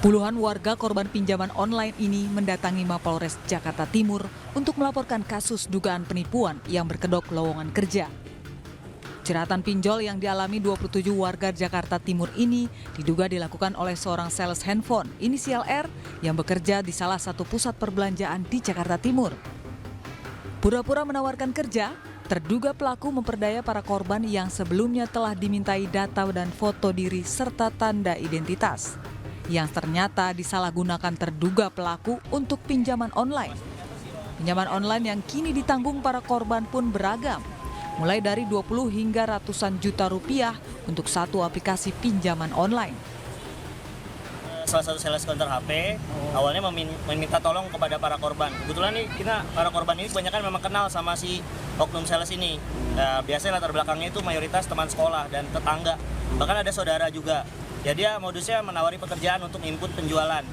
Puluhan warga korban pinjaman online ini mendatangi Mapolres Jakarta Timur untuk melaporkan kasus dugaan penipuan yang berkedok lowongan kerja. Jeratan pinjol yang dialami 27 warga Jakarta Timur ini diduga dilakukan oleh seorang sales handphone inisial R yang bekerja di salah satu pusat perbelanjaan di Jakarta Timur. Pura-pura menawarkan kerja, terduga pelaku memperdaya para korban yang sebelumnya telah dimintai data dan foto diri serta tanda identitas, yang ternyata disalahgunakan terduga pelaku untuk pinjaman online. Pinjaman online yang kini ditanggung para korban pun beragam, mulai dari 20 hingga ratusan juta rupiah untuk satu aplikasi pinjaman online. Salah satu sales counter HP awalnya meminta tolong kepada para korban. Kebetulan nih para korban ini kebanyakan memang kenal sama si oknum sales ini. Nah, biasanya latar belakangnya itu mayoritas teman sekolah dan tetangga, bahkan ada saudara juga. Ya dia modusnya menawari pekerjaan untuk input penjualan.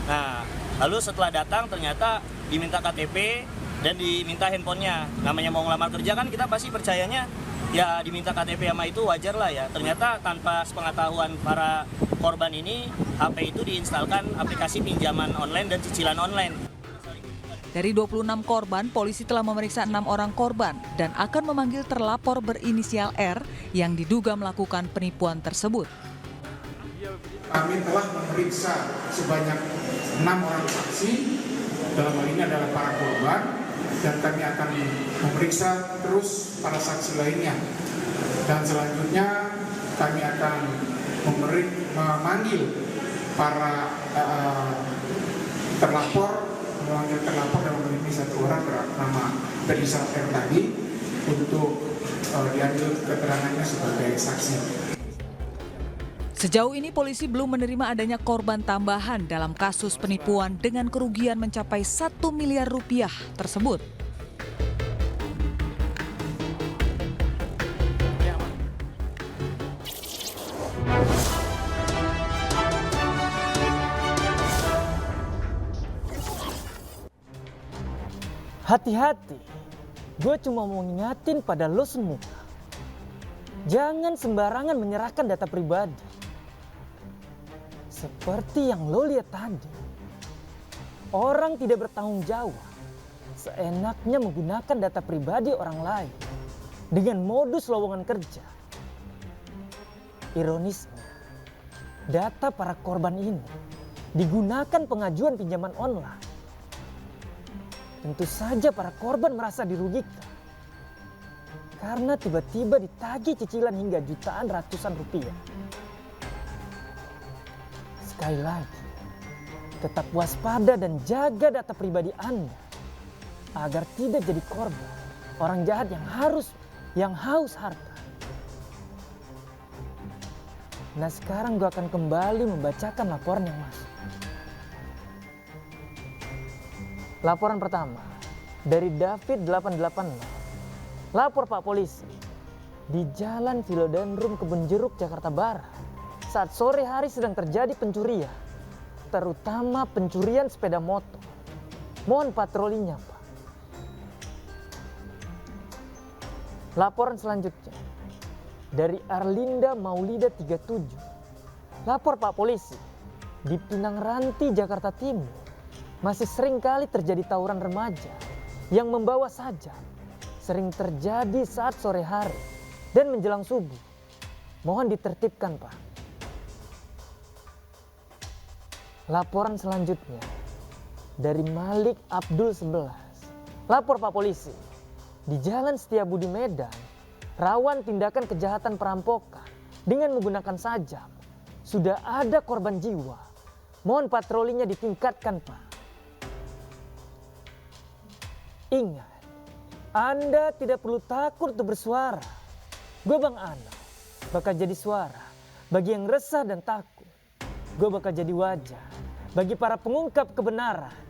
Nah, lalu setelah datang ternyata diminta KTP dan diminta handphonenya. Namanya mau ngelamar kerja kan kita pasti percayanya ya diminta KTP sama itu wajar lah ya. Ternyata tanpa sepengetahuan para korban ini, HP itu diinstalkan aplikasi pinjaman online dan cicilan online. Dari 26 korban, polisi telah memeriksa 6 orang korban dan akan memanggil terlapor berinisial R yang diduga melakukan penipuan tersebut. Kami telah memeriksa sebanyak 6 orang saksi, dalam hal ini adalah para korban, dan kami akan memeriksa terus para saksi lainnya. Dan selanjutnya kami akan memanggil para terlapor dalam hal ini satu orang bernama berinisial R tadi untuk diambil keterangannya sebagai saksi. Sejauh ini polisi belum menerima adanya korban tambahan dalam kasus penipuan dengan kerugian mencapai 1 miliar rupiah tersebut. Hati-hati, gue cuma mau ngingatin pada lo semua. Jangan sembarangan menyerahkan data pribadi. Seperti yang lo lihat tadi, orang tidak bertanggung jawab seenaknya menggunakan data pribadi orang lain dengan modus lowongan kerja. Ironisnya, data para korban ini digunakan pengajuan pinjaman online. Tentu saja para korban merasa dirugikan karena tiba-tiba ditagih cicilan hingga jutaan ratusan rupiah. Sekali lagi, tetap waspada dan jaga data pribadi Anda agar tidak jadi korban orang jahat yang haus harta. Nah, sekarang gue akan kembali membacakan laporan yang masuk. Laporan pertama dari David 880. Lapor Pak Polisi, di Jalan Philodendron Kebun Jeruk, Jakarta Barat, saat sore hari sedang terjadi pencurian, terutama pencurian sepeda motor. Mohon patrolinya, Pak. Laporan selanjutnya dari Arlinda Maulida 37. Lapor Pak Polisi, di Pinang Ranti, Jakarta Timur, masih sering kali terjadi tawuran remaja yang membawa sajam. Sering terjadi saat sore hari dan menjelang subuh. Mohon ditertibkan, Pak. Laporan selanjutnya dari Malik Abdul 11. Lapor Pak Polisi, di Jalan Setiabudi Medan, rawan tindakan kejahatan perampokan dengan menggunakan sajam. Sudah ada korban jiwa. Mohon patrolinya ditingkatkan, Pak. Ingat, Anda tidak perlu takut untuk bersuara. Gue Bang Ana bakal jadi suara bagi yang resah dan takut. Gue bakal jadi wajah bagi para pengungkap kebenaran.